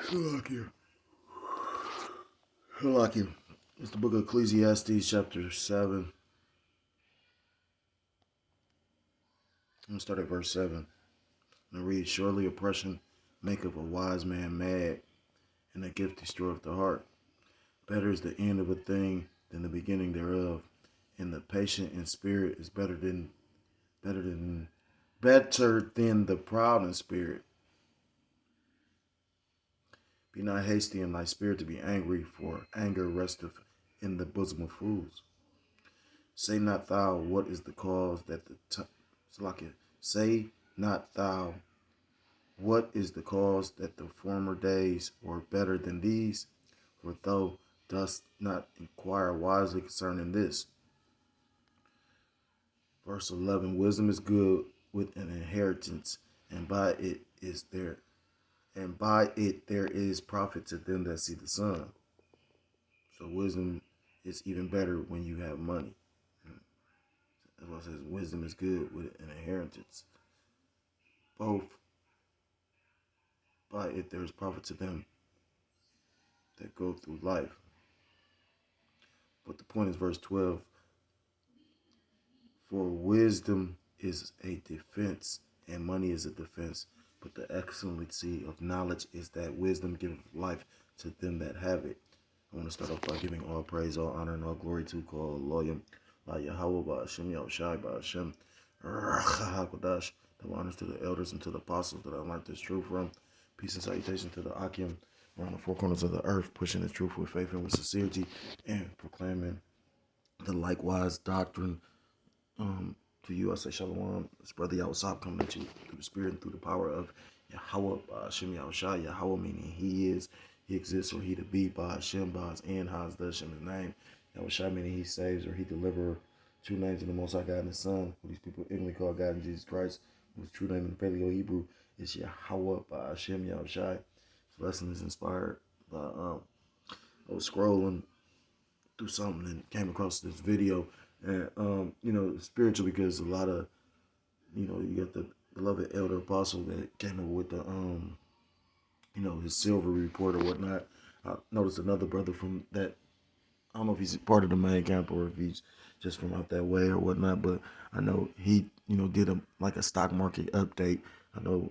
Salakia. Salakia. It's the book of Ecclesiastes, chapter 7. I'm going to start at verse 7. And read, surely oppression maketh a wise man mad, and a gift destroyeth the heart. Better is the end of a thing than the beginning thereof, and the patient in spirit is better than the proud in spirit. Be not hasty in thy spirit to be angry, for anger resteth in the bosom of fools. Say not thou, what is the cause that Say not thou, what is the cause that the former days were better than these? For thou dost not inquire wisely concerning this. Verse 11, wisdom is good with an inheritance, and by it there is profit to them that see the sun. So wisdom is even better when you have money. That's why it says wisdom is good with an inheritance. Both by it there is profit to them that go through life. But the point is verse 12. For wisdom is a defense, and money is a defense. But the excellency of knowledge is that wisdom giveth life to them that have it. I want to start off by giving all praise, all honor, and all glory to Yahweh, Yahweh, Ba'ashem, Yahushai, Ba'ashem, HaKadosh. Double honors to the elders and to the apostles that I learned this truth from. Peace and salutation to the Akim around the four corners of the earth, pushing the truth with faith and with sincerity, and proclaiming the likewise doctrine. To you, I say shalom. It's Brother Yahusab coming at you through the spirit and through the power of Yahweh, Hashem Yahushai. Yahweh meaning he is, he exists, or he to be, by Hashem, by his end, Haz, Hashem, his name. Yahushai meaning he saves, or he deliverer. True names of the Most High God and his Son, who these people ignorantly call God and Jesus Christ, whose true name in Paleo Hebrew is Yahweh, by Hashem Yahushai. This lesson is inspired by, I was scrolling through something and came across this video. And, spiritual, because a lot of, you got the beloved elder apostle that came up with the, his silver report or whatnot. I noticed another brother from that, I don't know if he's part of the main camp or if he's just from out that way or whatnot, but I know he, did a stock market update. I know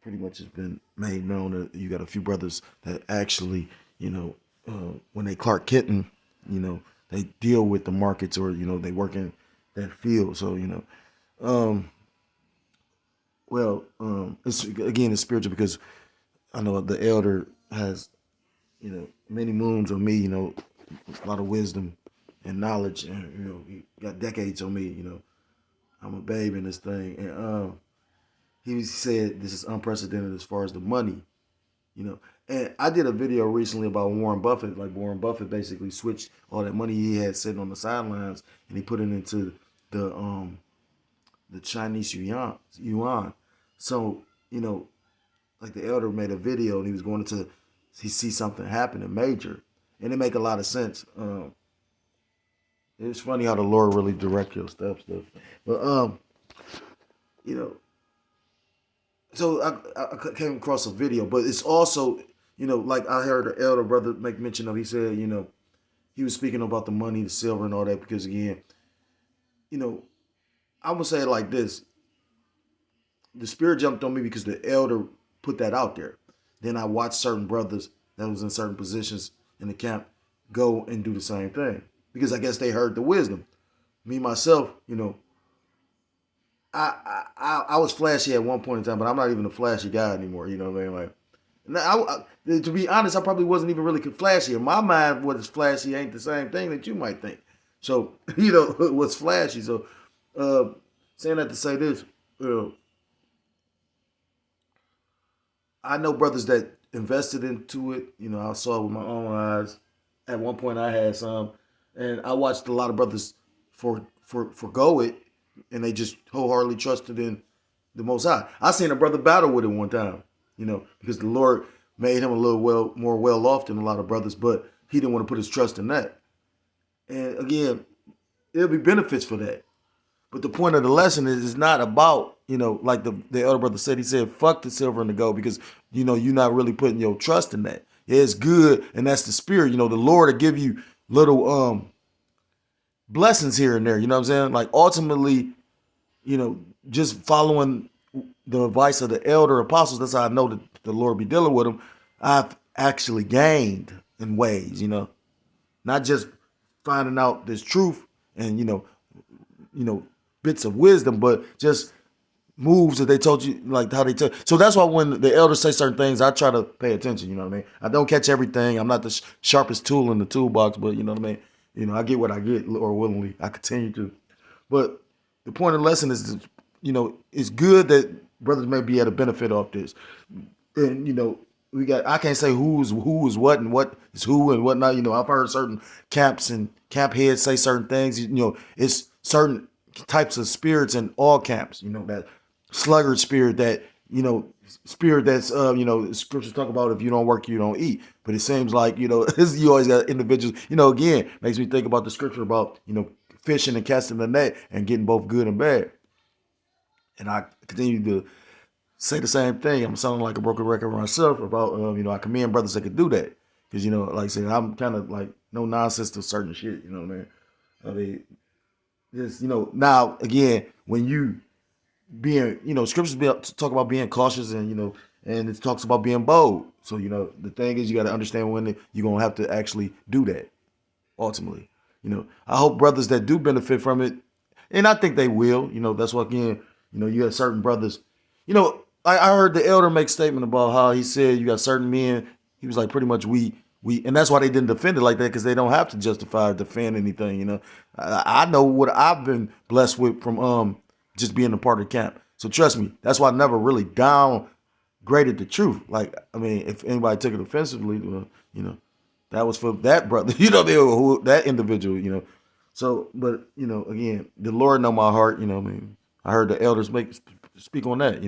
pretty much it's been made known that you got a few brothers that actually, when they Clark Kenton, they deal with the markets, or they work in that field. So it's spiritual, because I know the elder has many moons on me, a lot of wisdom and knowledge, and he got decades on me. I'm a babe in this thing, and he said this is unprecedented as far as the money. And I did a video recently about Warren Buffett. Like, Warren Buffett basically switched all that money he had sitting on the sidelines and he put it into the Chinese yuan. So, like the elder made a video and he was going to see something happening major, and it make a lot of sense. It's funny how the Lord really direct your steps, though. But so I came across a video, but it's also, like I heard the elder brother make mention of, he said, he was speaking about the money, the silver and all that, because again, I'm going to say it like this. The spirit jumped on me because the elder put that out there. Then I watched certain brothers that was in certain positions in the camp go and do the same thing, because I guess they heard the wisdom. Me, myself, I was flashy at one point in time, but I'm not even a flashy guy anymore. You know what I mean? Like, now, to be honest, I probably wasn't even really flashy. In my mind, what is flashy ain't the same thing that you might think. So, what's flashy. So, saying that to say this, I know brothers that invested into it. I saw it with my own eyes. At one point, I had some, and I watched a lot of brothers forgo it, and they just wholeheartedly trusted in the Most High. I seen a brother battle with it one time, because the Lord made him a little more well off than a lot of brothers, but he didn't want to put his trust in that. And again, there'll be benefits for that. But the point of the lesson is it's not about, like the elder brother said, he said, fuck the silver and the gold because, you're not really putting your trust in that. Yeah, it's good, and that's the spirit. The Lord will give you little blessings here and there. You know what I'm saying? Like ultimately, just following the advice of the elder apostles, that's how I know that the Lord be dealing with them. I've actually gained in ways, not just finding out this truth and bits of wisdom, but just moves that they told you, like how they tell. So that's why when the elders say certain things, I try to pay attention. You know what I mean? I don't catch everything. I'm not the sharpest tool in the toolbox, but you know what I mean. I get what I get, or willingly I continue to. But the point of the lesson is, it's good that brothers may be at a benefit off this, and we got. I can't say who is what and what is who and what not. I've heard certain camps and camp heads say certain things. It's certain types of spirits in all camps. That sluggard spirit, that spirit that's scriptures talk about, if you don't work you don't eat. But it seems like you always got individuals. Again, makes me think about the scripture about fishing and casting the net and getting both good and bad. And I continue to say the same thing. I'm sounding like a broken record myself about I commend brothers that could do that, because like I said, I'm kind of like no nonsense to certain shit. You know what I mean? I mean, just now again, when you being scriptures talk about being cautious, and and it talks about being bold. So the thing is, you got to understand when you're gonna have to actually do that. Ultimately, I hope brothers that do benefit from it, and I think they will. That's why again, you have certain brothers. I heard the elder make a statement about how he said you got certain men. He was like, pretty much we, and that's why they didn't defend it like that, because they don't have to justify or defend anything. I know what I've been blessed with from just being a part of the camp. So trust me, that's why I never really downgraded the truth. Like, I mean, if anybody took it offensively, well, that was for that brother, who that individual, So, but again, the Lord know my heart. I mean, I heard the elders speak on that.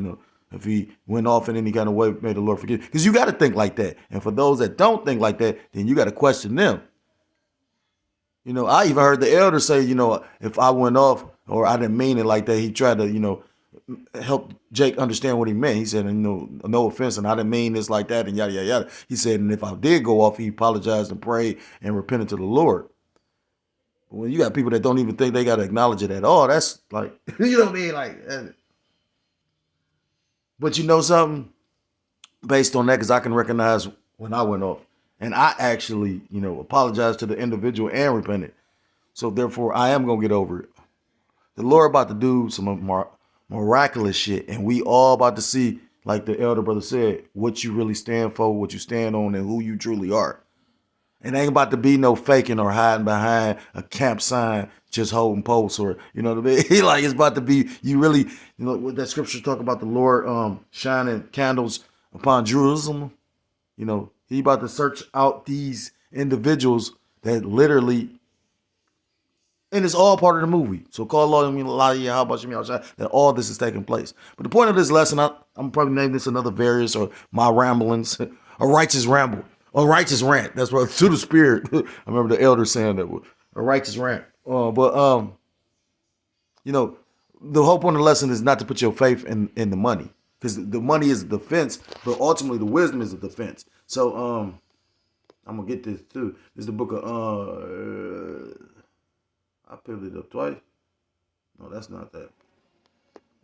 If he went off in any kind of way, may the Lord forgive. Because you got to think like that. And for those that don't think like that, then you got to question them. I even heard the elder say, if I went off or I didn't mean it like that, he tried to, help Jake understand what he meant. He said, no offense, and I didn't mean this like that, and yada, yada, yada. He said, and if I did go off, he apologized and prayed and repented to the Lord. But when you got people that don't even think they got to acknowledge it at all, that's like, you know what I mean? Like, but you know something? Based on that, because I can recognize when I went off. And I actually, apologized to the individual and repented. So therefore, I am going to get over it. The Lord about to do some miraculous shit. And we all about to see, like the elder brother said, what you really stand for, what you stand on, and who you truly are. It ain't about to be no faking or hiding behind a camp sign, just holding posts, or you know what I mean. Like, it's about to be you really, what that scripture talk about the Lord shining candles upon Jerusalem. He about to search out these individuals that literally, and it's all part of the movie. So call Allah, how about you, that all this is taking place. But the point of this lesson, I'm probably naming this another various or my ramblings, a righteous ramble. A righteous rant. That's what, to the spirit. I remember the elder saying that, a righteous rant. But the whole point of the lesson is not to put your faith in the money, because the money is a defense, but ultimately the wisdom is a defense. So I'm gonna get this too. This is the book of I picked it up twice. No, that's not that.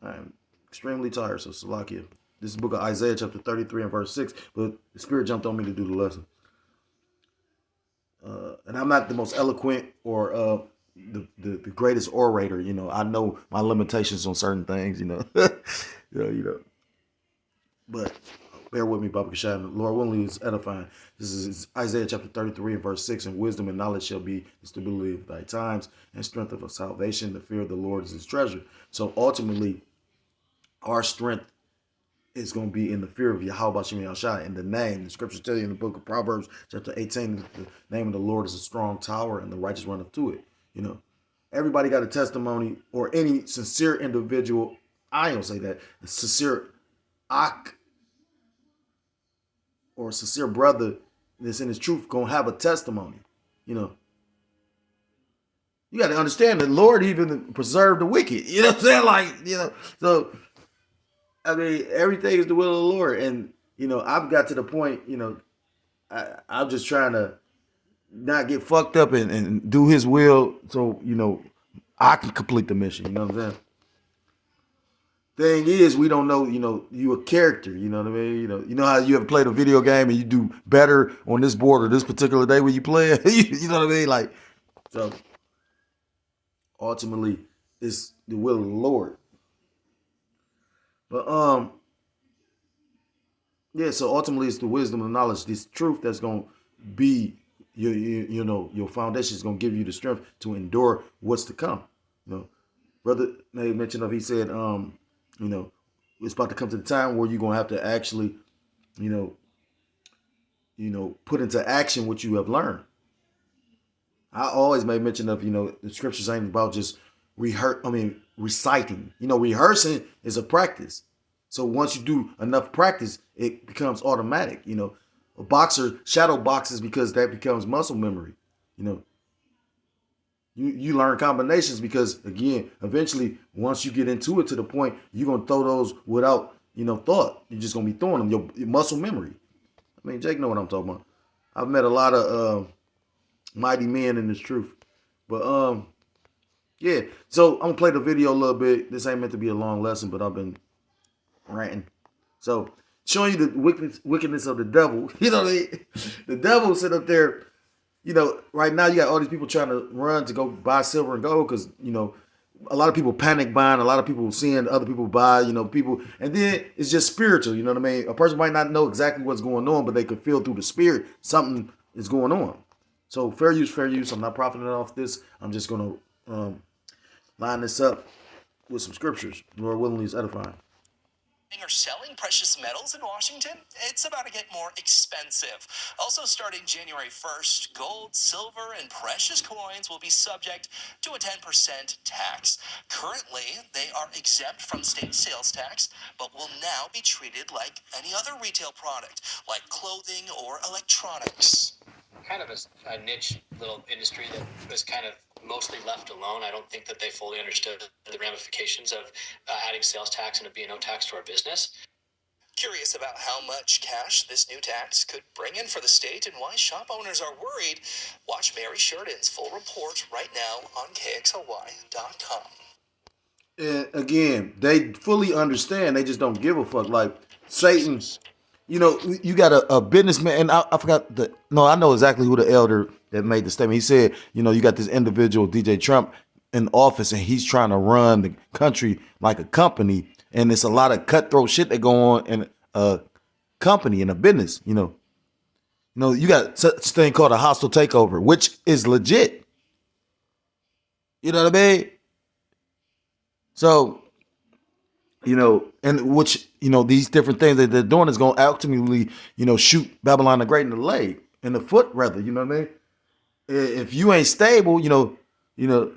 I am extremely tired, so Salakia. This is the book of Isaiah chapter 33 and verse 6, but the Spirit jumped on me to do the lesson. And I'm not the most eloquent or the greatest orator. I know my limitations on certain things, But bear with me, Baba Kashad. Lord willing is edifying. This is Isaiah chapter 33 and verse 6. And wisdom and knowledge shall be the stability of thy times, and strength of our salvation. The fear of the Lord is his treasure. So ultimately, our strength is going to be in the fear of Yahweh Shem Yahshua, in the name. The scriptures tell you in the book of Proverbs, chapter 18, the name of the Lord is a strong tower, and the righteous runneth to it. Everybody got a testimony, or any sincere individual. I don't say that. A sincere or a sincere brother that's in his truth gonna have a testimony. You got to understand the Lord even preserved the wicked. You know what I'm saying? Like, so I mean, everything is the will of the Lord. And, I've got to the point, I'm just trying to not get fucked up and do his will so, I can complete the mission. You know what I'm saying? Thing is, we don't know, you a character, you know what I mean? You know how you ever played a video game and you do better on this board or this particular day when you play it? You know what I mean? Like, so ultimately it's the will of the Lord. But yeah, so ultimately it's the wisdom and knowledge, this truth that's gonna be your foundation is gonna give you the strength to endure what's to come. Brother made mention of, he said, it's about to come to the time where you're gonna have to actually, put into action what you have learned. I always made mention of, the scriptures ain't about just reciting. Rehearsing is a practice. So once you do enough practice, it becomes automatic. A boxer shadow boxes because that becomes muscle memory. You learn combinations because, again, eventually, once you get into it to the point, you're going to throw those without, thought. You're just going to be throwing them, your muscle memory. I mean, Jake know what I'm talking about. I've met a lot of mighty men in this truth. But, yeah. So, I'm going to play the video a little bit. This ain't meant to be a long lesson, but I've been ranting. So, showing you the wickedness of the devil. The devil sit up there. Right now you got all these people trying to run to go buy silver and gold because, a lot of people panic buying, a lot of people seeing other people buy, people, and then it's just spiritual, you know what I mean? A person might not know exactly what's going on, but they could feel through the spirit something is going on. So fair use, fair use. I'm not profiting off this. I'm just going to line this up with some scriptures. Lord willingly is edifying. Or selling precious metals in Washington, it's about to get more expensive. Also, starting January 1st, gold, silver, and precious coins will be subject to a 10% tax. Currently, they are exempt from state sales tax, but will now be treated like any other retail product, like clothing or electronics. Kind of a niche little industry that was kind of mostly left alone. I don't think that they fully understood the ramifications of adding sales tax and a B&O tax to our business. Curious about how much cash this new tax could bring in for the state and why shop owners are worried? Watch Mary Sheridan's full report right now on KXLY.com. And again, they fully understand. They just don't give a fuck. Like Satan, you got a businessman, and I forgot I know exactly who the elder that made the statement. He said, you got this individual, DJ Trump, in office, and he's trying to run the country like a company, and it's a lot of cutthroat shit that go on in a company, in a business, you got such thing called a hostile takeover, which is legit. You know what I mean? So, and which, these different things that they're doing is going to ultimately, shoot Babylon the Great in the leg, in the foot rather, you know what I mean? If you ain't stable, the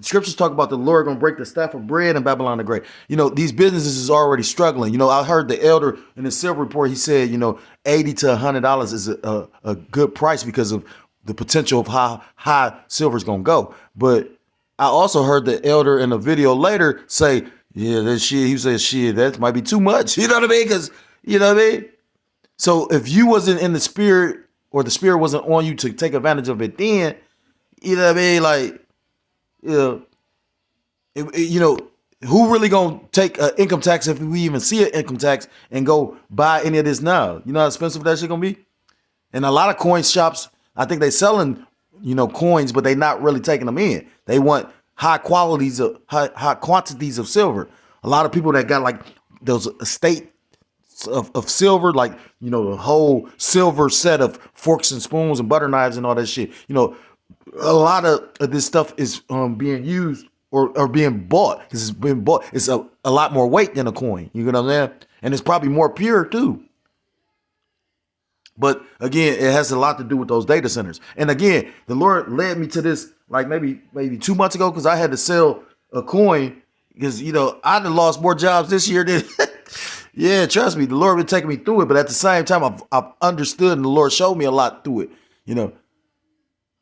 scriptures talk about the Lord going to break the staff of bread in Babylon the Great. These businesses is already struggling. I heard the elder in the silver report, he said, $80 to $100 is a good price because of the potential of how high silver is going to go. But I also heard the elder in a video later say, yeah, that shit, he said, shit, that might be too much. You know what I mean? Because, you know what I mean? So if you wasn't in the spirit, or the spirit wasn't on you to take advantage of it then, you know what I mean? Like, who really gonna take an income tax if we even see an income tax and go buy any of this now? You know how expensive that shit gonna be? And a lot of coin shops, I think they selling, coins, but they not really taking them in. They want high quantities of silver. A lot of people that got like those estate of silver, like, the whole silver set of forks and spoons and butter knives and all that shit. A lot of this stuff is being used or being bought. It's been bought. It's a lot more weight than a coin. You know what I'm saying? And it's probably more pure too. But again, it has a lot to do with those data centers. And again, the Lord led me to this like maybe 2 months ago, because I had to sell a coin because, I'd have lost more jobs this year than yeah, trust me, the Lord been taking me through it. But at the same time, I've understood, and the Lord showed me a lot through it,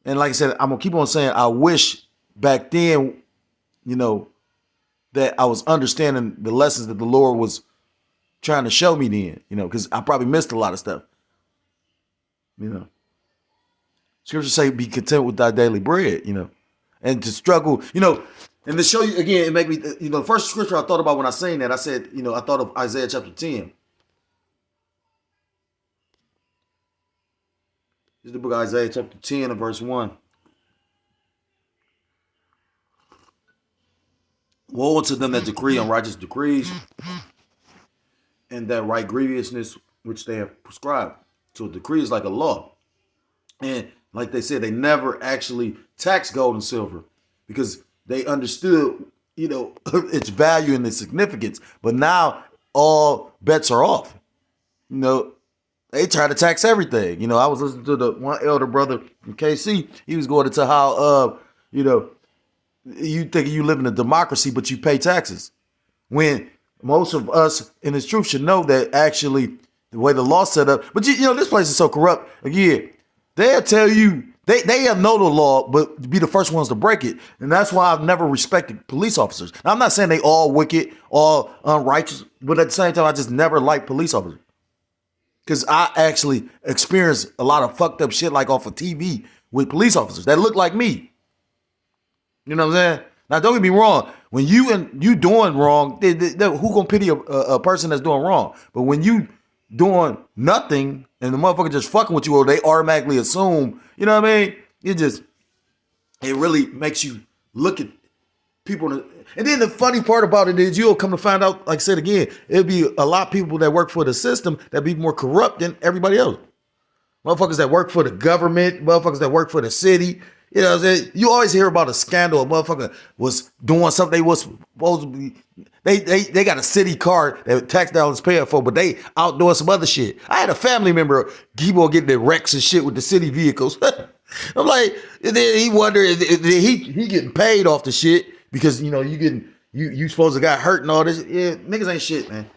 And like I said, I'm going to keep on saying, I wish back then, you know, that I was understanding the lessons that the Lord was trying to show me then, you know, because I probably missed a lot of stuff. You know, scriptures say be content with thy daily bread, you know, and to struggle, you know, and to show you again, it make me, you know, the first scripture I thought about when I saying that, I said, you know, I thought of Isaiah chapter 10. This is the book of Isaiah chapter 10 and verse 1. Woe unto them that decree unrighteous decrees and that write grievousness which they have prescribed. So a decree is like a law. And like they said, they never actually taxed gold and silver because they understood, you know, its value and its significance. But now all bets are off. You know, they try to tax everything. You know, I was listening to the one elder brother from KC. He was going into how, you know, you think you live in a democracy, but you pay taxes. When most of us in this truth should know that actually the way the law's set up. But, you know, this place is so corrupt. Again, they'll tell you, they know the law, but be the first ones to break it. And that's why I've never respected police officers. Now, I'm not saying they all wicked, all unrighteous, but at the same time, I just never liked police officers. Because I actually experienced a lot of fucked up shit like off of TV with police officers that look like me. You know what I'm saying? Now, don't get me wrong. When you doing wrong, who gonna pity a person that's doing wrong? But when you doing nothing and the motherfucker just fucking with you, or they automatically assume, you know what I mean? It really makes you look at people. And then the funny part about it is you'll come to find out, like I said again, it'll be a lot of people that work for the system that be more corrupt than everybody else. Motherfuckers that work for the government, motherfuckers that work for the city. You know what I'm saying? You always hear about a scandal. A motherfucker was doing something they was supposed to be. They got a city car that tax dollars paying for, but they out doing some other shit. I had a family member keep on getting the wrecks and shit with the city vehicles. I'm like, and then he wondered if he getting paid off the shit because you know you supposed to got hurt and all this. Yeah, niggas ain't shit, man.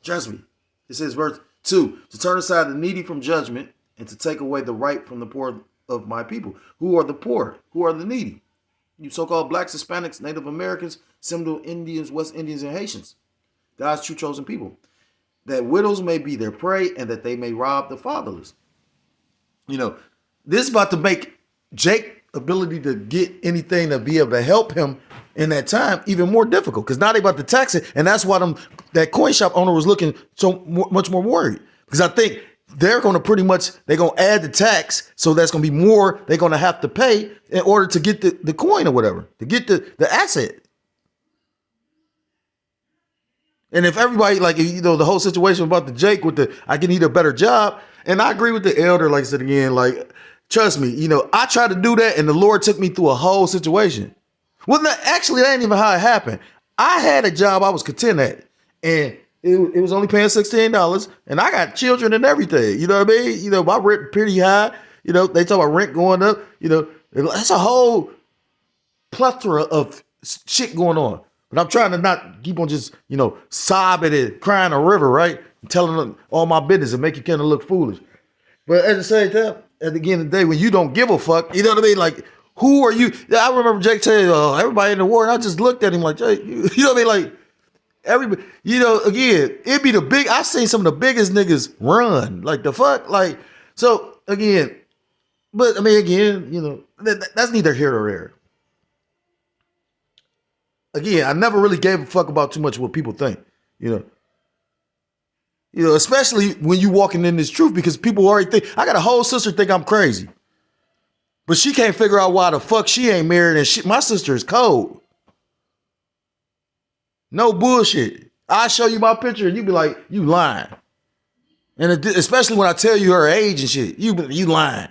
Trust me. It says verse 2, to turn aside the needy from judgment and to take away the right from the poor of my people. Who are the poor? Who are the needy? You so-called blacks, Hispanics, Native Americans, Seminole Indians, West Indians, and Haitians. God's true chosen people. That widows may be their prey and that they may rob the fatherless. You know, this is about to make Jake's ability to get anything to be able to help him in that time even more difficult because now they about to tax it. And that's why that coin shop owner was looking so much more worried because I think they're going to they're going to add the tax. So that's going to be more they're going to have to pay in order to get the coin or whatever, to get the asset. And if everybody, like, you know, the whole situation about the Jake with I can need a better job. And I agree with the elder, like I said again, like, trust me, you know, I tried to do that and the Lord took me through a whole situation. Well, actually, that ain't even how it happened. I had a job I was content at and it was only paying $16 and I got children and everything. You know what I mean? You know, my rent pretty high. You know, they talk about rent going up. You know, that's a whole plethora of shit going on. But I'm trying to not keep on just, you know, sobbing and crying a river, right? And telling them all my business and make you kind of look foolish. But at the same time, at the end of the day, when you don't give a fuck, you know what I mean? Like, who are you? I remember Jake telling everybody in the war, and I just looked at him like, Jake, you know what I mean? Like, everybody, you know, again, it'd be I've seen some of the biggest niggas run. Like, the fuck? Like, so, again, but, I mean, again, you know, that's neither here nor there. Again, I never really gave a fuck about too much what people think, you know, especially when you walking in this truth because people already think, I got a whole sister think I'm crazy, but she can't figure out why the fuck she ain't married and shit. My sister is cold. No bullshit. I show you my picture and you be like, you lying. And especially when I tell you her age and shit, you lying.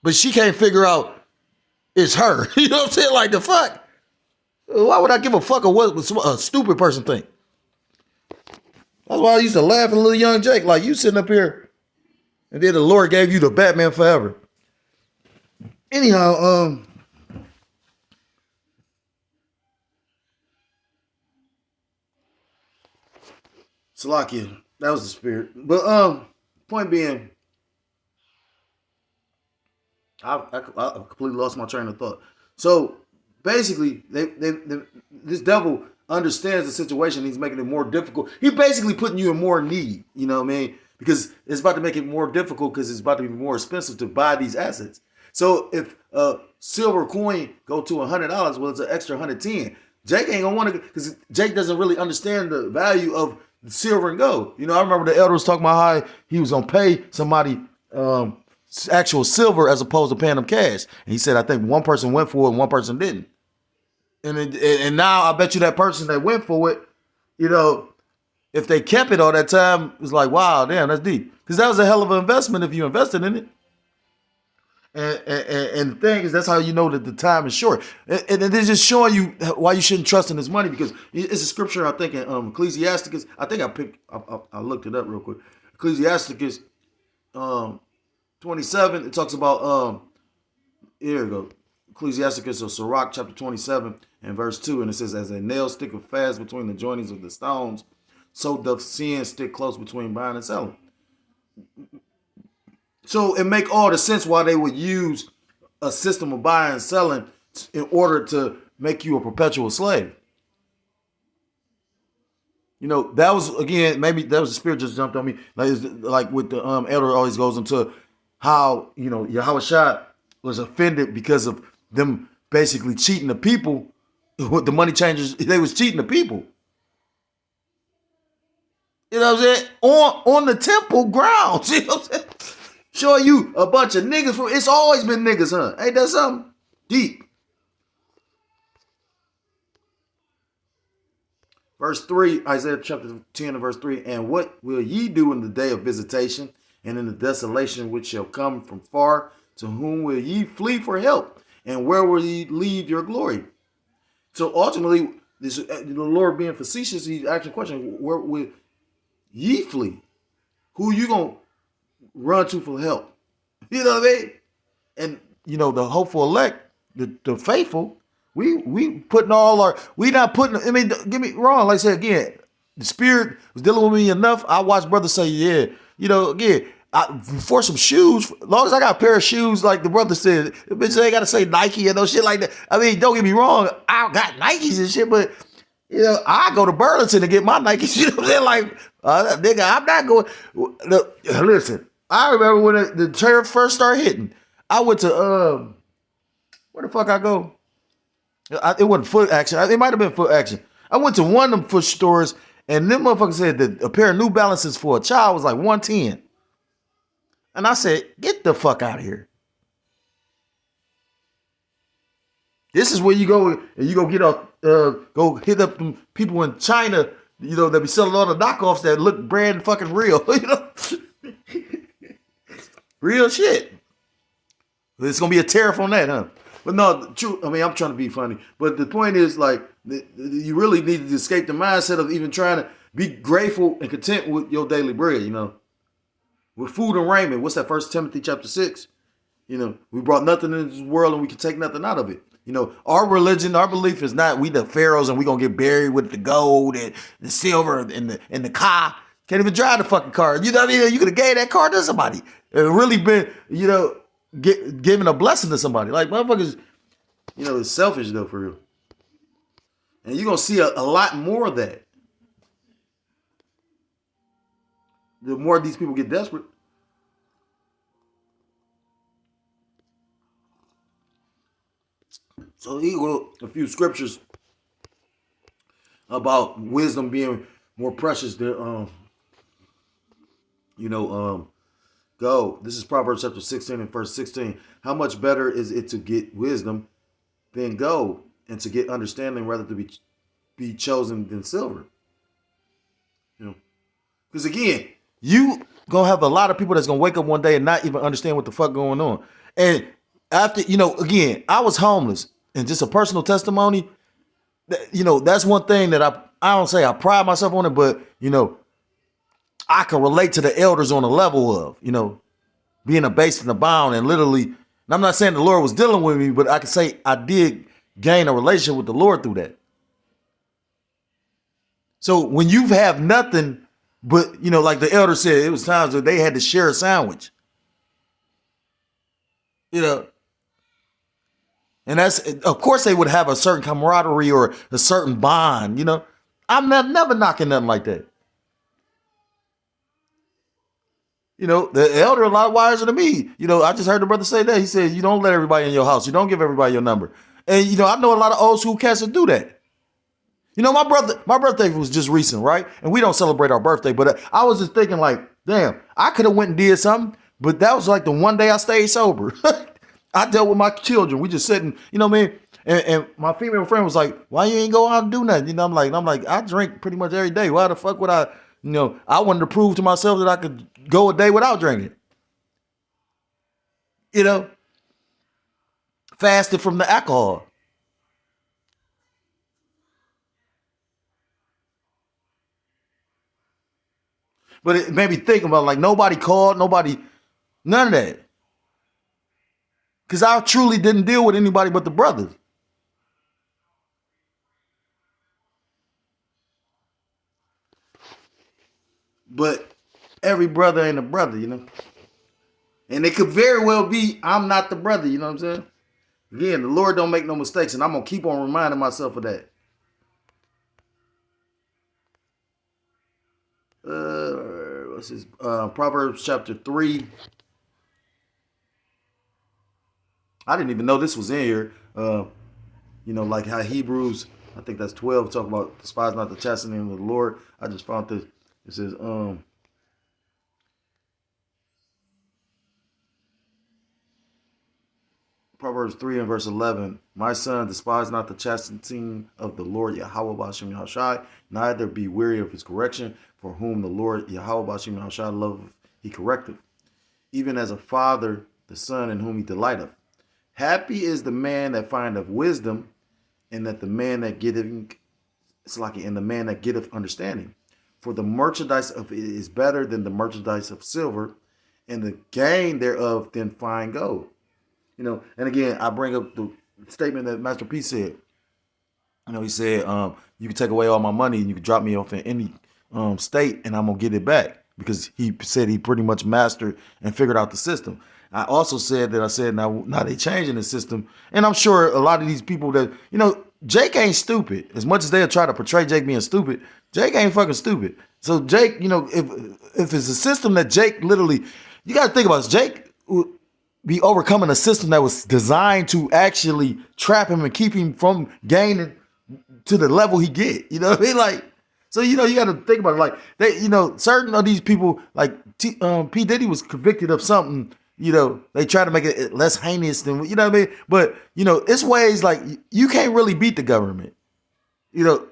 But she can't figure out it's her. You know what I'm saying? Like the fuck. Why would I give a fuck of what a stupid person think? That's why I used to laugh at little young Jake. Like you sitting up here and then the Lord gave you the Batman forever. Anyhow, Salakia, that was the spirit. But point being, I completely lost my train of thought. So basically, this devil understands the situation. He's making it more difficult. He's basically putting you in more need. You know what I mean? Because it's about to make it more difficult because it's about to be more expensive to buy these assets. So if a silver coin go to $100, well, it's an extra 110. Jake ain't gonna want to, because Jake doesn't really understand the value of silver and gold. You know, I remember the elder was talking about how he was gonna pay somebody actual silver as opposed to paying them cash. And he said, I think one person went for it and one person didn't. And now I bet you that person that went for it, you know, if they kept it all that time, it's like, wow, damn, that's deep. Because that was a hell of an investment if you invested in it. And the thing is, that's how you know that the time is short. And they're just showing you why you shouldn't trust in this money, because it's a scripture, I think, in Ecclesiasticus. I think I looked it up real quick. Ecclesiasticus 27, it talks about, here we go. Ecclesiasticus or Sirach chapter 27 and verse 2. And it says, as a nail sticketh fast between the joinings of the stones, so doth sin stick close between buying and selling. So it make all the sense why they would use a system of buying and selling in order to make you a perpetual slave. You know, that was, again, maybe that was the spirit just jumped on me. Like with the elder always goes into how, you know, Yahushua was offended because of them basically cheating the people. The money changers, they was cheating the people. You know what I'm saying? On the temple grounds. You know what I'm saying? Show you a bunch of niggas. It's always been niggas, huh? Ain't that something? Deep. Verse 3, Isaiah chapter 10 and verse 3. And what will ye do in the day of visitation and in the desolation which shall come from far? To whom will ye flee for help? And where will ye leave your glory? So ultimately, the Lord being facetious, he's asking a question. Where will ye flee? Who you going to run to for help? You know what I mean? And, you know, the hopeful elect, the faithful, we putting all our, we not putting, I mean, don't get me wrong, like I said again, the spirit was dealing with me enough. I watched brothers say, yeah, you know, again, for some shoes, as long as I got a pair of shoes, like the brother said, the bitch ain't got to say Nike and no shit like that. I mean, don't get me wrong, I got Nikes and shit, but, you know, I go to Burlington to get my Nikes. You know what I'm saying? Like, nigga, I'm not going, look, listen, I remember when the tariff first started hitting, I went to, where the fuck I go? It wasn't Foot Action. It might have been Foot Action. I went to one of them foot stores, and them motherfuckers said that a pair of New Balances for a child was like $110. And I said, get the fuck out of here. This is where you go and you go get go hit up them people in China, you know, that be selling all the knockoffs that look brand fucking real, you know? Real shit. It's gonna be a tariff on that, huh? But no, true. I mean, I'm trying to be funny, but the point is, like, you really need to escape the mindset of even trying to be grateful and content with your daily bread. You know, with food and raiment. What's that? 1 Timothy chapter 6. You know, we brought nothing into this world and we can take nothing out of it. You know, our religion, our belief is not we the pharaohs and we gonna get buried with the gold and the silver and the car. Can't even drive the fucking car. You know what I mean? You could have gave that car to somebody. It really been, you know, giving a blessing to somebody. Like, motherfuckers, you know, it's selfish though, for real. And you're gonna see a lot more of that. The more these people get desperate. So he wrote a few scriptures about wisdom being more precious than gold. This is Proverbs chapter 16 and verse 16. How much better is it to get wisdom than gold, and to get understanding rather to be chosen than silver? You know, because again, you gonna have a lot of people that's gonna wake up one day and not even understand what the fuck going on. And after, you know, again, I was homeless, and just a personal testimony, you know, that's one thing that I don't say I pride myself on it, but, you know, I can relate to the elders on a level of, you know, being abased and abound, and literally, and I'm not saying the Lord was dealing with me, but I can say I did gain a relationship with the Lord through that. So when you have nothing, but, you know, like the elder said, it was times that they had to share a sandwich. You know, And that's, of course, they would have a certain camaraderie or a certain bond, you know. I'm never knocking nothing like that. You know, the elder a lot wiser than me. You know, I just heard the brother say that. He said, you don't let everybody in your house. You don't give everybody your number. And, you know, I know a lot of old school cats that do that. You know, my birthday was just recent, right? And we don't celebrate our birthday, but I was just thinking like, damn, I could have went and did something, but that was like the one day I stayed sober. I dealt with my children. We just sitting, you know what I mean? And my female friend was like, why you ain't go out and do nothing? You know, I'm like, I drink pretty much every day. Why the fuck would I, you know, I wanted to prove to myself that I could go a day without drinking. You know, fasted from the alcohol. But it made me think about like nobody called, none of that. Because I truly didn't deal with anybody but the brothers. But every brother ain't a brother, you know. And it could very well be I'm not the brother, you know what I'm saying? Again, the Lord don't make no mistakes, and I'm going to keep on reminding myself of that. What's this? Proverbs chapter 3. I didn't even know this was in here. You know, like how Hebrews, I think that's 12, talk about despise not the chastening of the Lord. I just found this. It says, Proverbs 3 and verse 11, my son, despise not the chastening of the Lord Yahweh B'Hashem Yahushai, neither be weary of his correction, for whom the Lord Yahweh B'Hashem Yahushai loveth, he correcteth, even as a father the son in whom he delighteth. Happy is the man that findeth wisdom, and that the man that getteth, it's like, and the man that getteth understanding. For the merchandise of it is better than the merchandise of silver, and the gain thereof than fine gold. You know, and again, I bring up the statement that Master P said. You know, he said, you can take away all my money and you can drop me off in any state and I'm going to get it back, because he said he pretty much mastered and figured out the system. I also said that now they changing the system. And I'm sure a lot of these people that, you know, Jake ain't stupid. As much as they'll try to portray Jake being stupid, Jake ain't fucking stupid. So Jake, you know, if it's a system that Jake literally, you got to think about this, Jake be overcoming a system that was designed to actually trap him and keep him from gaining to the level he get. You know what I mean? Like, so, you know, you got to think about it. Like, they, you know, certain of these people, like P. Diddy was convicted of something, you know, they try to make it less heinous than, you know what I mean? But, you know, it's ways like you can't really beat the government. You know,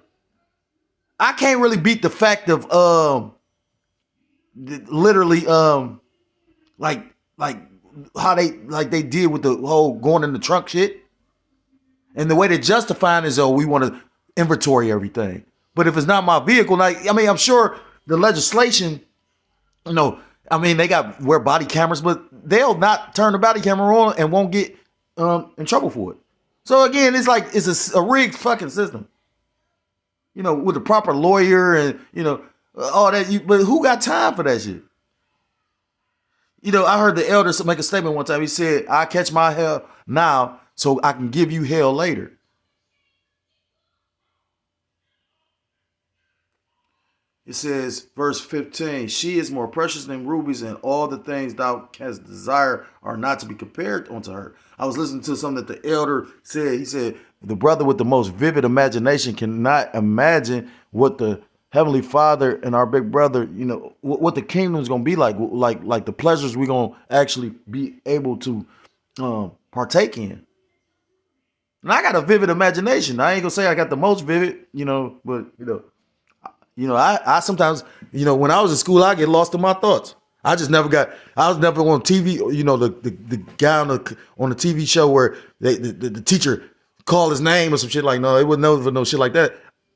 I can't really beat the fact of literally like how they did with the whole going in the trunk shit. And the way they're justifying is, oh, we want to inventory everything. But if it's not my vehicle, like, I mean, I'm sure the legislation, you know, I mean, they got wear body cameras, but they'll not turn the body camera on and won't get in trouble for it. So again, it's like it's a rigged fucking system. You know, with a proper lawyer and, you know, all that. But who got time for that shit? You know, I heard the elder make a statement one time. He said, I catch my hell now so I can give you hell later. It says, verse 15, she is more precious than rubies, and all the things thou canst desire are not to be compared unto her. I was listening to something that the elder said. He said, the brother with the most vivid imagination cannot imagine what the Heavenly Father and our big brother, you know, what the kingdom is going to be like the pleasures we're going to actually be able to partake in. And I got a vivid imagination. I ain't going to say I got the most vivid, you know, but, I sometimes, you know, when I was in school, I get lost in my thoughts. I was never on TV, you know, the guy on the TV show where the teacher called his name or some shit like, no, they wouldn't know for no shit like that.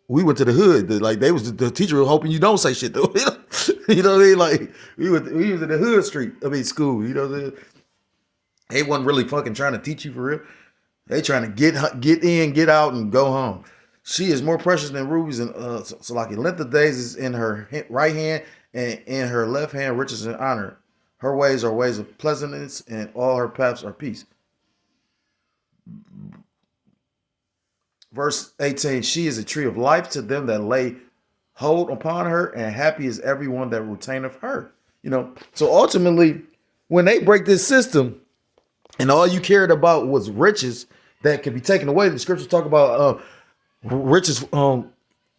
We went to the hood. The teacher was hoping you don't say shit though. You know what I mean? Like we was in the hood school. You know what I mean? They wasn't really fucking trying to teach you for real. They trying to get in, get out, and go home. She is more precious than rubies, and so like length of days is in her right hand, and in her left hand riches and honor. Her ways are ways of pleasantness, and all her paths are peace. verse 18, she is a tree of life to them that lay hold upon her, and happy is everyone that retaineth her. So ultimately, when they break this system and all you cared about was riches that could be taken away, the scriptures talk about riches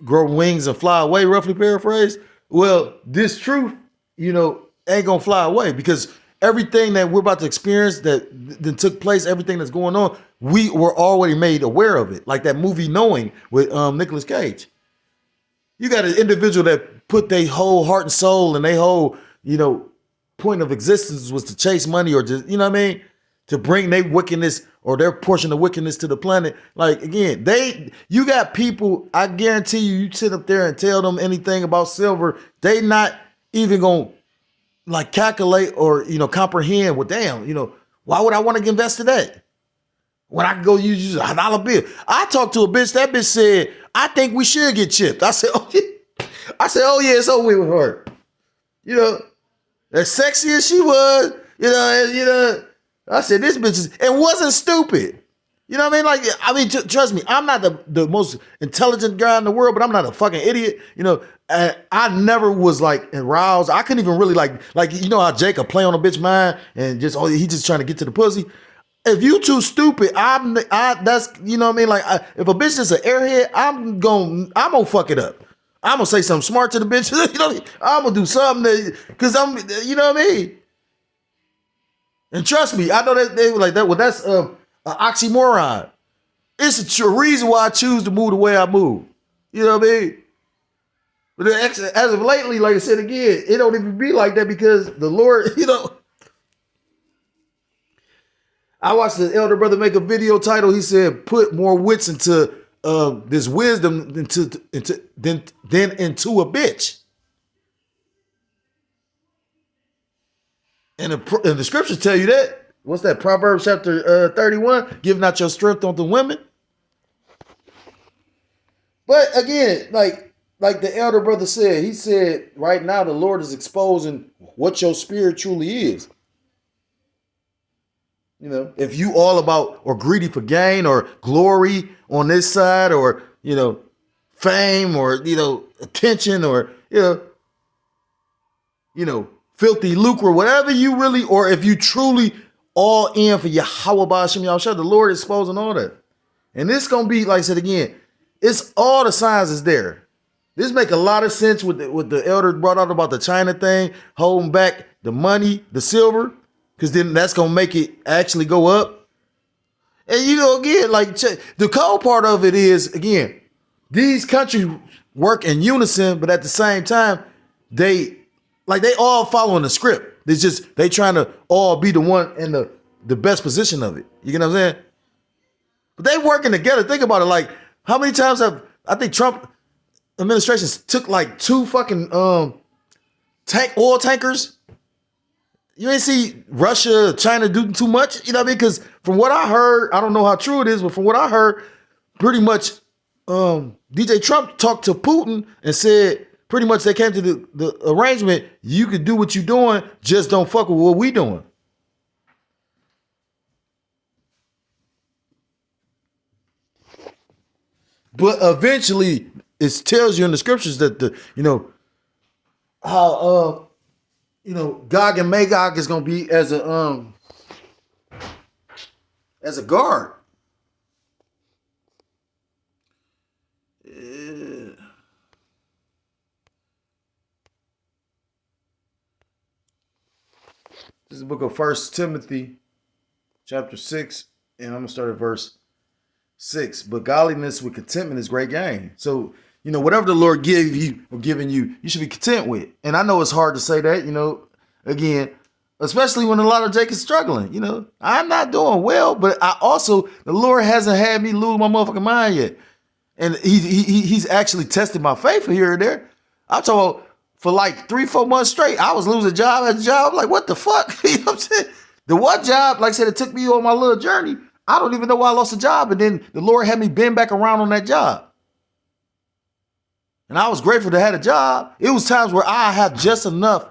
grow wings and fly away, roughly paraphrased. Well, this truth, ain't gonna fly away, because everything that we're about to experience that took place, everything that's going on, we were already made aware of it. Like that movie Knowing with Nicolas Cage. You got an individual that put their whole heart and soul and their whole, point of existence was to chase money, or just, to bring their wickedness or their portion of wickedness to the planet. Like, again, you got people, I guarantee you sit up there and tell them anything about silver, they not even gonna like calculate or, comprehend, well, damn, why would I want to invest in that when I can go use a dollar bill? I talked to a bitch, that bitch said, I think we should get chipped. I said, oh yeah, it's over with her. As sexy as she was, I said, this bitch wasn't stupid. You know what I mean? Trust me, I'm not the most intelligent guy in the world, but I'm not a fucking idiot. I never was like aroused. I couldn't even really like how Jacob play on a bitch mind and just, he just trying to get to the pussy. If you too stupid, that's, Like, if a bitch is an airhead, I'm gonna fuck it up. I'm gonna say something smart to the bitch. I'm gonna do something because I'm, you know what I mean? And trust me, I know that they were like that. Well, that's an oxymoron. It's a reason why I choose to move the way I move. You know what I mean? But as of lately, like I said again, it don't even be like that because the Lord, I watched the elder brother make a video title. He said, "Put more wits into this wisdom than into a bitch." And the scriptures tell you that. What's that? Proverbs chapter 31, give not your strength unto women. But again, like the elder brother said, he said, right now the Lord is exposing what your spirit truly is. If you all about or greedy for gain or glory on this side, or, fame, or, attention, or, filthy lucre, whatever you really, or if you truly all in for Yahweh Ba'ashem Yahushua, the Lord is exposing all that. And this going to be, like I said again, it's all the signs is there. This make a lot of sense with the elder brought out about the China thing, holding back the money, the silver, because then that's going to make it actually go up. And again, like the cold part of it is, again, these countries work in unison, but at the same time, they all following the script. It's just they trying to all be the one in the best position of it. You get what I'm saying? But they working together. Think about it. Like, how many times I think Trump administrations took like 2 fucking oil tankers? You ain't see Russia, China do too much, because from what I heard, I don't know how true it is, but from what I heard, pretty much DJ Trump talked to Putin and said pretty much they came to the arrangement, you could do what you're doing, just don't fuck with what we doing. But eventually it tells you in the scriptures that how Gog and Magog is gonna be as a guard. This is the book of 1 Timothy, chapter 6, and I'm gonna start at verse 6. But godliness with contentment is great gain. So, whatever the Lord gave you or given you, you should be content with. And I know it's hard to say that, again, especially when a lot of Jake is struggling. I'm not doing well, but the Lord hasn't had me lose my motherfucking mind yet. And he's actually tested my faith here and there. I'm talking about for like 3-4 months straight, I was losing job after job. I'm like, what the fuck? You know what I'm saying? The one job, like I said, it took me on my little journey. I don't even know why I lost a job. And then the Lord had me bend back around on that job. And I was grateful to have a job. It was times where I had just enough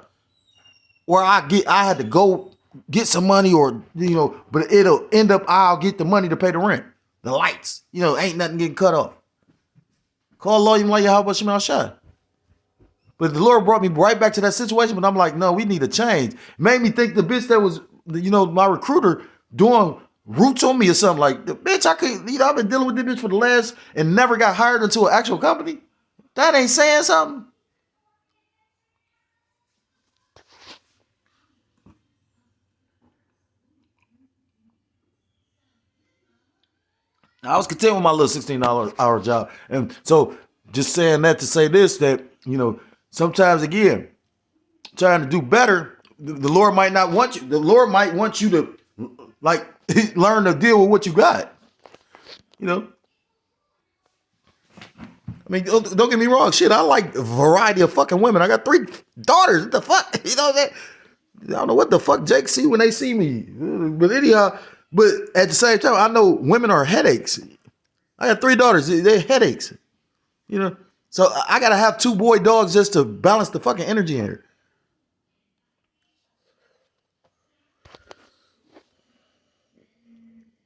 where I had to go get some money or, but it'll end up I'll get the money to pay the rent. the lights. Ain't nothing getting cut off. Call a lawyer like Yahweh Shemel Shah. But the Lord brought me right back to that situation, but I'm like, no, we need a change. Made me think the bitch that was, my recruiter doing roots on me or something like, the bitch, I could, I've been dealing with this bitch for the last and never got hired into an actual company. That ain't saying something. I was content with my little $16 hour job. And so just saying that to say this, that, sometimes again, trying to do better, the Lord might not want you. The Lord might want you to like learn to deal with what you got. I mean, don't get me wrong. Shit, I like a variety of fucking women. I got 3 daughters. What the fuck? You know that? I don't know what the fuck Jake see when they see me. But anyhow, but at the same time, I know women are headaches. I got 3 daughters. They're headaches. So I got to have 2 boy dogs just to balance the fucking energy in here.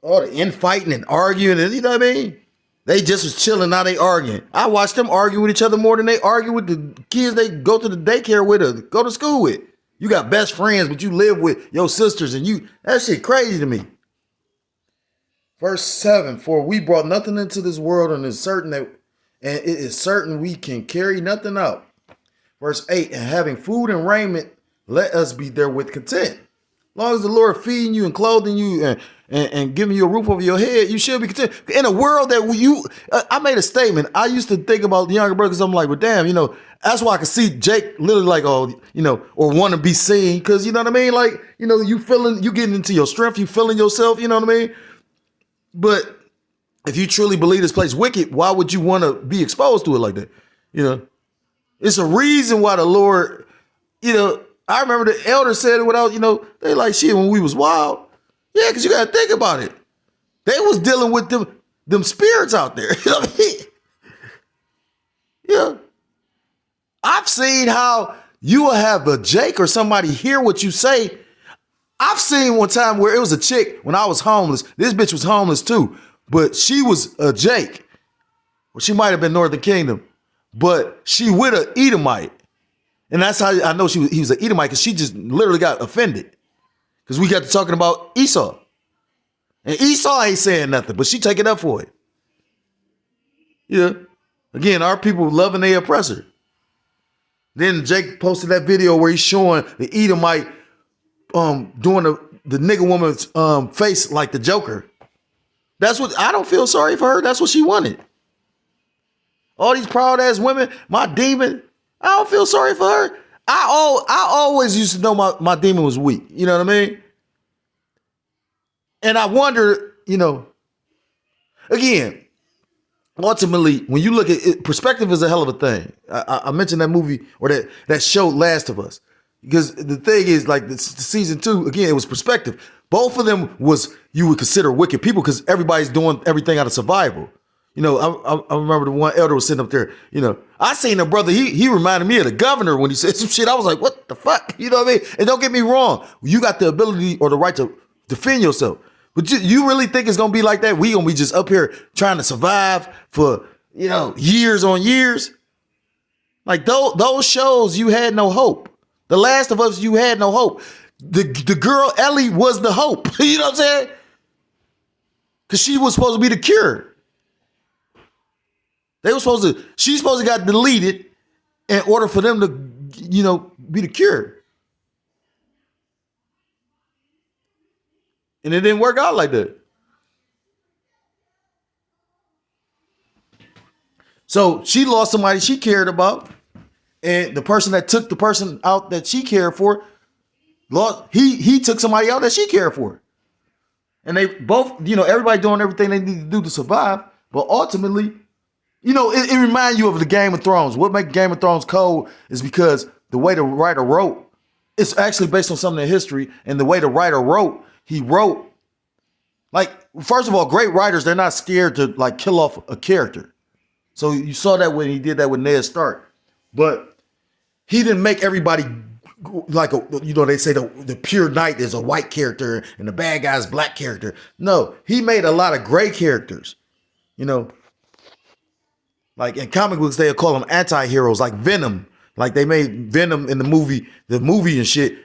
All the infighting and arguing, and you know what I mean? They just was chilling, now they arguing. I watched them argue with each other more than they argue with the kids they go to the daycare with or go to school with. You got best friends, but you live with your sisters, and that shit crazy to me. Verse 7, for we brought nothing into this world, and it is certain we can carry nothing out. Verse 8, and having food and raiment, let us be therewith content. As long as the Lord feeding you and clothing you and giving you a roof over your head, you should be content. In a world that I made a statement. I used to think about the younger brothers. I'm like, well, damn, that's why I could see Jake literally like, or want to be seen. Cause you know what I mean? Like, you getting into your strength, you feeling yourself, you know what I mean? But if you truly believe this place wicked, why would you want to be exposed to it like that? It's a reason why the Lord, I remember the elders said it without, they like shit when we was wild. Yeah, because you got to think about it. They was dealing with them spirits out there. You know what I mean? Yeah. I've seen how you will have a Jake or somebody hear what you say. I've seen one time where it was a chick when I was homeless. This bitch was homeless too, but she was a Jake. Or she might have been Northern Kingdom, but she with an Edomite. And that's how I know he was an Edomite, because she just literally got offended. Because we got to talking about Esau. And Esau ain't saying nothing, but she take it up for it. Yeah. Again, our people loving their oppressor. Then Jake posted that video where he's showing the Edomite doing the nigga woman's face like the Joker. That's what, I don't feel sorry for her. That's what she wanted. All these proud ass women, my demon, I don't feel sorry for her. I always used to know my demon was weak. You know what I mean? And I wonder, again, ultimately, when you look at it, perspective is a hell of a thing. I mentioned that movie or that show Last of Us. Because the thing is, like the season 2, again, it was perspective. Both of them you would consider wicked people because everybody's doing everything out of survival. I remember the one elder was sitting up there, I seen a brother, he reminded me of the governor when he said some shit. I was like, what the fuck? You know what I mean? And don't get me wrong, you got the ability or the right to defend yourself. But you really think it's going to be like that? We going to be just up here trying to survive for, years on years? Like those shows, you had no hope. The Last of Us, you had no hope. The girl Ellie was the hope. You know what I'm saying? Because she was supposed to be the cure. She's supposed to got deleted in order for them to, be the cure. And it didn't work out like that. So she lost somebody she cared about. And the person that took the person out that she cared for, he took somebody out that she cared for. And they both, everybody doing everything they need to do to survive. But ultimately, it reminds you of the Game of Thrones. What makes Game of Thrones cold is because the way the writer wrote, it's actually based on something in history. And the way the writer wrote, he wrote, like, first of all, great writers, they're not scared to like kill off a character. So you saw that when he did that with Ned Stark. But he didn't make everybody like they say the pure knight is a white character and the bad guy's black character. No, he made a lot of gray characters. Like in comic books, they'll call them anti-heroes, like Venom. Like they made Venom in the movie and shit.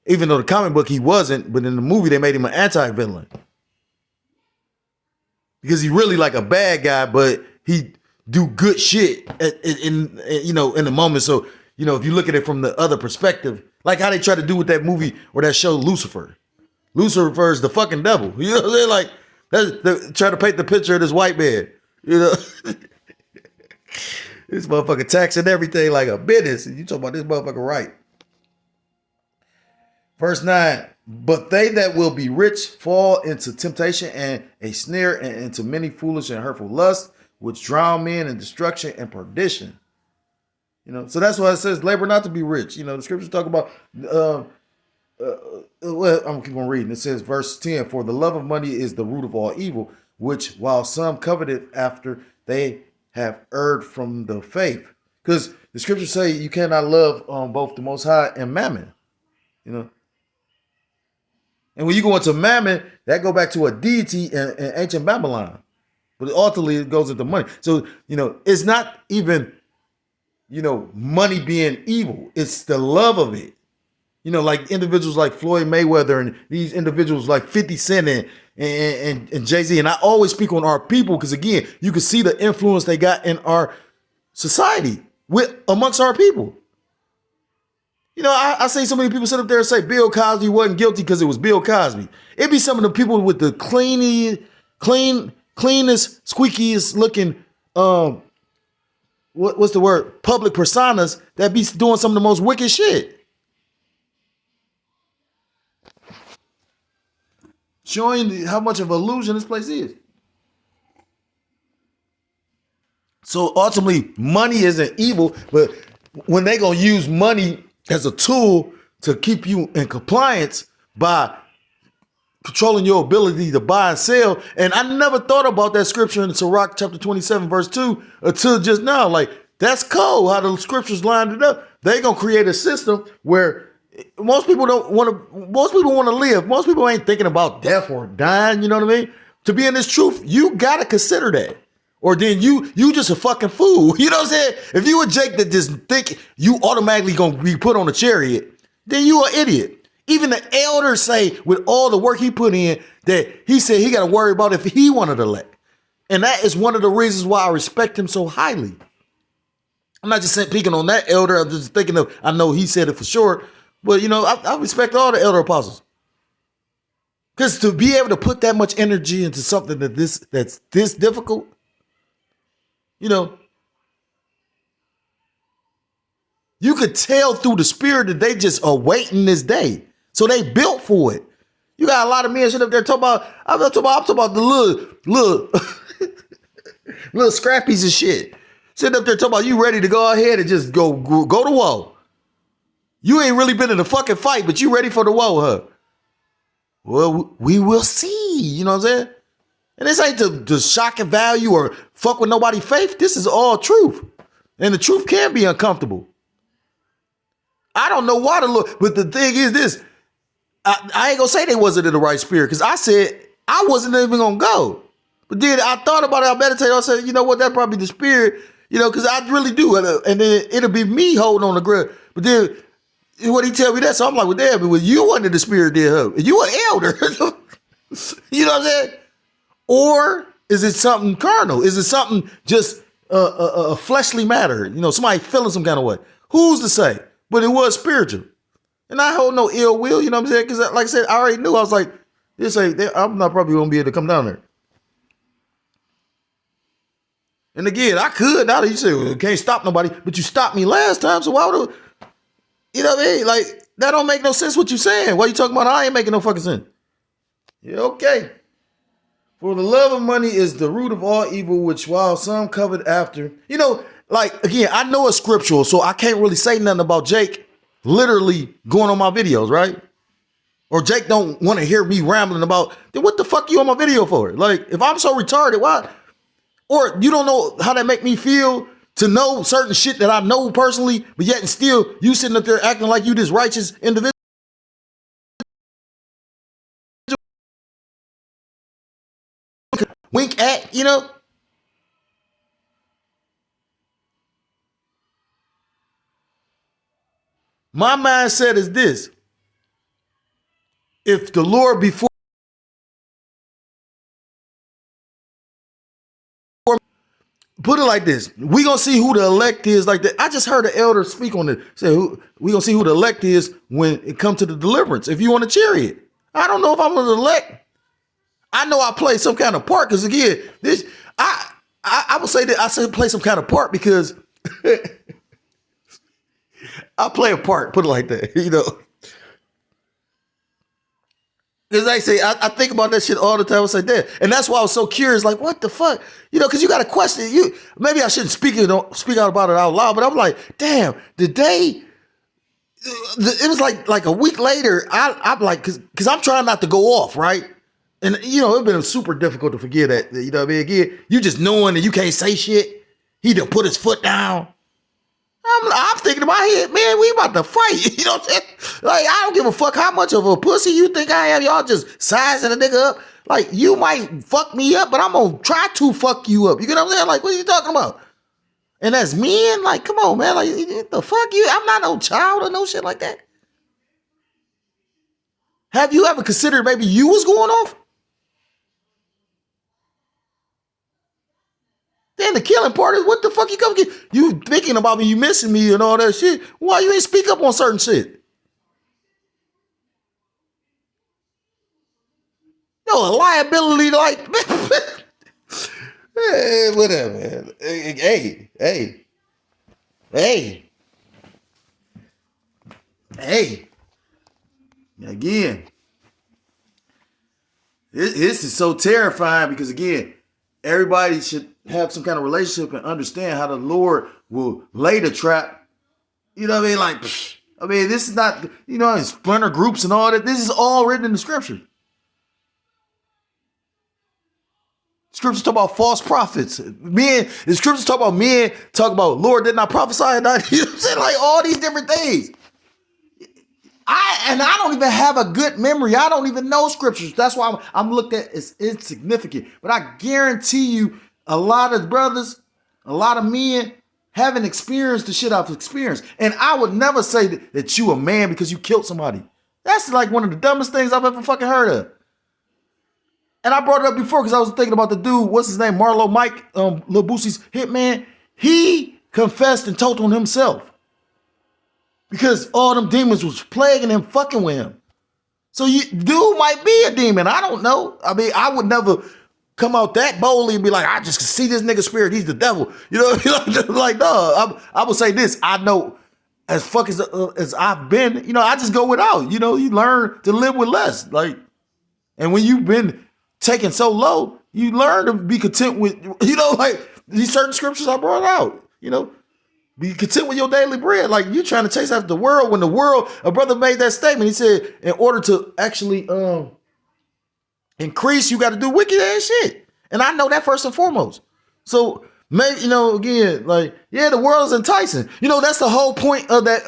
Even though the comic book he wasn't, but in the movie they made him an anti-villain. Because he really like a bad guy, but he do good shit in the moment. So, if you look at it from the other perspective, like how they try to do with that movie or that show Lucifer. Lucifer is the fucking devil. You know what I'm saying? Like, they try to paint the picture of this white man. This motherfucker taxing everything like a business. You talking about this motherfucker right. Verse 9, but they that will be rich fall into temptation and a snare and into many foolish and hurtful lusts, which drown men in destruction and perdition. So that's why it says labor not to be rich. The scriptures talk about, well, I'm gonna keep on reading. It says verse 10, for the love of money is the root of all evil, which while some coveted after, they have erred from the faith. Because the scriptures say you cannot love both the Most High and mammon. And when you go into mammon, that go back to a deity in ancient Babylon. But ultimately, it goes into money. So, it's not even, money being evil. It's the love of it. Like individuals like Floyd Mayweather and these individuals like 50 Cent and Jay-Z. And I always speak on our people because, again, you can see the influence they got in our society amongst our people. I see so many people sit up there and say Bill Cosby wasn't guilty because it was Bill Cosby. It'd be some of the people with the cleanest, squeakiest looking, what's the word? Public personas that be doing some of the most wicked shit. Showing how much of an illusion this place is. So ultimately, money isn't evil, but when they gonna use money as a tool to keep you in compliance by controlling your ability to buy and sell. And I never thought about that scripture in Sirach chapter 27, verse 2 until just now. Like, that's cold how the scriptures lined it up. They're going to create a system where most people want to live. Most people ain't thinking about death or dying, you know what I mean? To be in this truth, you got to consider that. Or then you just a fucking fool. You know what I'm saying? If you a Jake that just think you automatically gonna be put on a chariot, then you an idiot. Even the elders say with all the work he put in that he said he got to worry about if he wanted to elect. And that is one of the reasons why I respect him so highly. I'm not just speaking on that elder. I'm just thinking of, I know he said it for sure, but I respect all the elder apostles. Because to be able to put that much energy into something that's this difficult, you could tell through the spirit that they just are waiting this day. So they built for it. You got a lot of men sitting up there talking about, I'm talking about the little little scrappies and shit. Sitting up there talking about you ready to go ahead and just go to war. You ain't really been in a fucking fight, but you ready for the war, huh? Well, we will see. You know what I'm saying? And this ain't the shock and value or fuck with nobody's faith. This is all truth. And the truth can be uncomfortable. I don't know why the Lord, but the thing is this. I ain't gonna say they wasn't in the right spirit because I said I wasn't even gonna go. But then I thought about it, I meditated, I said, you know what, that probably the spirit, because I really do. And then it'll be me holding on the grip. But then what he tell me that, so I'm like, well, damn, but you wasn't the spirit there, huh? You an elder. You know what I'm saying? Or is it something carnal? Is it something just a fleshly matter? Somebody feeling some kind of way. Who's to say? But it was spiritual. And I hold no ill will, you know what I'm saying? Because like I said, I already knew. I was like, I'm not probably going to be able to come down there. And again, I could. Now that you say, well, can't stop nobody, but you stopped me last time, so why would you know what I mean? Like, that don't make no sense what you saying. Why you talking about? I ain't making no fucking sense. Yeah, okay. For the love of money is the root of all evil, which while some covered after. Like, again, I know it's scriptural, so I can't really say nothing about Jake literally going on my videos, right? Or Jake don't want to hear me rambling about, then what the fuck you on my video for? Like, if I'm so retarded, why? Or you don't know how that make me feel to know certain shit that I know personally, but yet and still you sitting up there acting like you this righteous individual. Wink at, you know? My mindset is this. If the Lord before, put it like this, we gonna see who the elect is like that. I just heard an elder speak on it. Say we gonna see who the elect is when it comes to the deliverance. If you want to chariot. I don't know if I'm gonna elect. I know I play some kind of part because again, this I would say that I said play some kind of part because I play a part, put it like that, you know. Because I say, I think about that shit all the time. I say that, and that's why I was so curious. Like, what the fuck, you know? Because you got to question. You maybe I shouldn't speak out about it out loud, but I'm like, damn, the day it was like a week later. I'm like, because I'm trying not to go off, right? And you know, it's been super difficult to forget that. You know what I mean? Again, you just knowing that you can't say shit. He done put his foot down. I'm thinking in my head, man, we about to fight. You know what I'm saying? Like, I don't give a fuck how much of a pussy you think I am. Y'all just sizing a nigga up. Like, you might fuck me up, but I'm gonna try to fuck you up. You get what I'm saying? Like, what are you talking about? And as men, like, come on, man. Like, the fuck you? I'm not no child or no shit like that. Have you ever considered maybe you was going off? Then the killing part is what the fuck you come get? You thinking about me, you missing me and all that shit. Why you ain't speak up on certain shit? No, a liability like hey, whatever, man. Hey. Again, this is so terrifying because again, everybody should have some kind of relationship and understand how the Lord will lay the trap. You know what I mean? Like, I mean, this is not, you know, in splinter groups and all that. This is all written in the scripture. Scriptures talk about false prophets. Men, the scriptures talk about men, talk about, Lord, didn't I prophesy? You know what I'm saying? Like all these different things. I don't even have a good memory. I don't even know scriptures. That's why I'm looked at as insignificant. But I guarantee you, a lot of brothers, a lot of men haven't experienced the shit I've experienced. And I would never say that you a man because you killed somebody. That's like one of the dumbest things I've ever fucking heard of. And I brought it up before because I was thinking about the dude, what's his name? Marlo Mike, Lil Boosie's hitman. He confessed and told on himself. Because all them demons was plaguing him, fucking with him. So dude might be a demon. I don't know. I mean, I would never come out that boldly and be like, I just see this nigga spirit. He's the devil. You know, like, no. I would say this. I know as fuck as I've been, you know, I just go without. You know, you learn to live with less. Like, and when you've been taken so low, you learn to be content with, you know, like these certain scriptures I brought out, you know. Be content with your daily bread. Like you trying to chase after the world when the world, a brother made that statement. He said, in order to actually increase, you got to do wicked ass shit. And I know that first and foremost. So maybe, you know, again, like, yeah, the world is enticing. You know, that's the whole point of that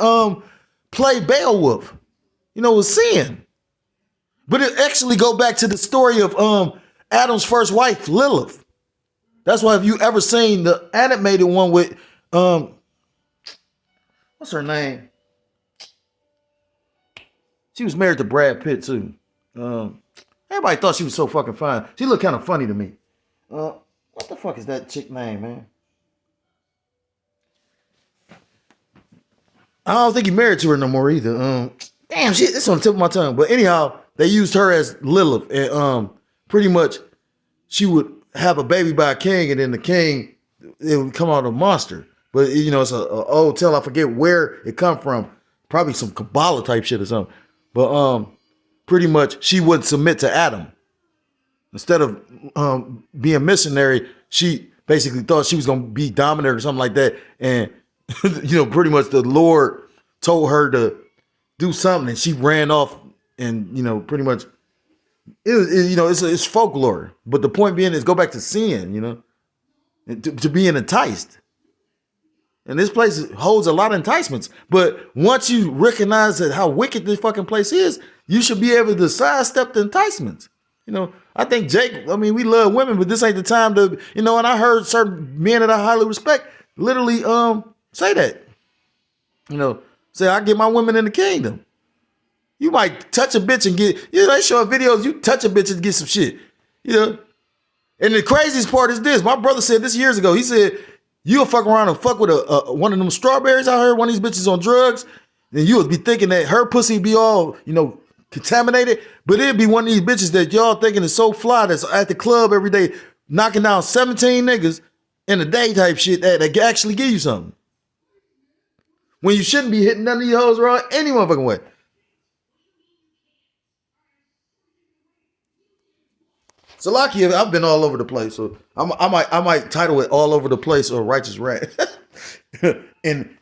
play Beowulf. You know, was sin. But it actually go back to the story of Adam's first wife, Lilith. That's why if you ever seen the animated one with what's her name? She was married to Brad Pitt too. Everybody thought she was so fucking fine. She looked kind of funny to me. What the fuck is that chick name, man? I don't think he married to her no more either. Damn, shit, it's on the tip of my tongue. But anyhow, they used her as Lilith, and pretty much she would have a baby by a king, and then the king, it would come out a monster. But, you know, it's an old tale. I forget where it come from. Probably some Kabbalah type shit or something. But pretty much she would submit to Adam. Instead of being missionary, she basically thought she was going to be dominant or something like that. And, you know, pretty much the Lord told her to do something. And she ran off and, you know, pretty much, you know, it's folklore. But the point being is go back to sin, you know, and to being enticed. And this place holds a lot of enticements. But once you recognize that how wicked this fucking place is, you should be able to sidestep the enticements. You know, I think Jake, I mean, we love women, but this ain't the time to, you know, and I heard certain men that I highly respect literally say that. You know, say, I get my women in the kingdom. You might touch a bitch and get, you know, they show videos, you touch a bitch and get some shit. You know? And the craziest part is this. My brother said this years ago. He said, you'll fuck around and fuck with one of them strawberries out here, one of these bitches on drugs, then you'll be thinking that her pussy be all, you know, contaminated, but it'd be one of these bitches that y'all thinking is so fly that's at the club every day knocking down 17 niggas in a day type shit that can actually give you something. When you shouldn't be hitting none of these hoes around any motherfucking way. So lucky, I've been all over the place, so I might title it "All Over the Place" or "Righteous Rant." in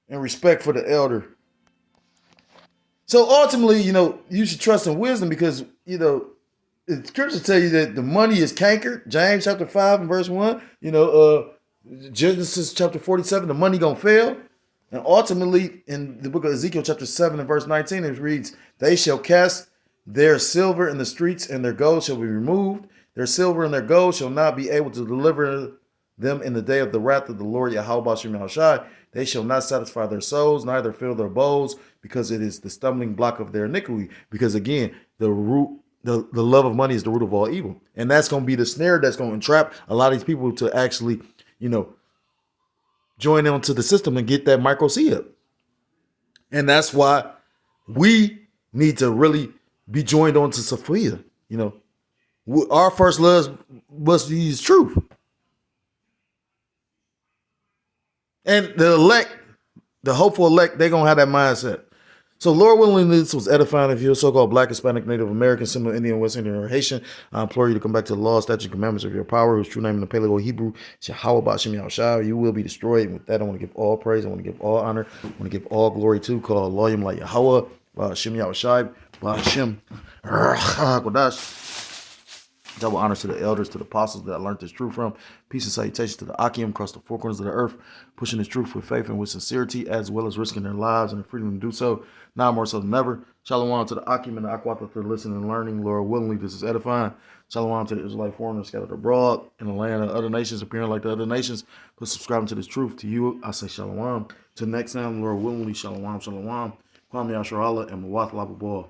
respect for the elder. So ultimately, you know, you should trust in wisdom because, you know, the scriptures tell you that the money is cankered. James chapter 5 and verse 1. You know, Genesis chapter 47, the money gonna fail. And ultimately, in the book of Ezekiel chapter 7 and verse 19, it reads, they shall cast their silver in the streets, and their gold shall be removed. Their silver and their gold shall not be able to deliver them in the day of the wrath of the Lord Yahweh Bashim Yahushai. They shall not satisfy their souls, neither fill their bowls, because it is the stumbling block of their iniquity. Because again, the love of money is the root of all evil. And that's going to be the snare that's going to entrap a lot of these people to actually, you know, join onto the system and get that micro C up. And that's why we need to really be joined onto Sophia. You know, our first love must be his truth. And the elect, the hopeful elect, they're going to have that mindset. So, Lord willing, this was edifying. If you're so-called Black, Hispanic, Native American, Seminole, Indian, West Indian, or Haitian, I implore you to come back to the law, statutes, and commandments of your power, whose true name in the Paleo Hebrew is Yahweh Bashim Yahushua. You will be destroyed. And with that, I want to give all praise. I want to give all honor. I want to give all glory to called Loyim like Yahweh, Bashim Yahushua, Bashim Kodash. Double honors to the elders, to the apostles that I learned this truth from. Peace and salutations to the Akim across the four corners of the earth, pushing this truth with faith and with sincerity, as well as risking their lives and their freedom to do so, now more so than ever. Shalom to the Akim and the Akwat that they're listening and learning. Lord willingly, this is edifying. Shalom to the Israelite foreigners scattered abroad in the land of other nations, appearing like the other nations, but subscribing to this truth. To you, I say shalom. Till next time, Lord willingly, shalom, shalom. Kwame Yasharallah and Mawat Lababal.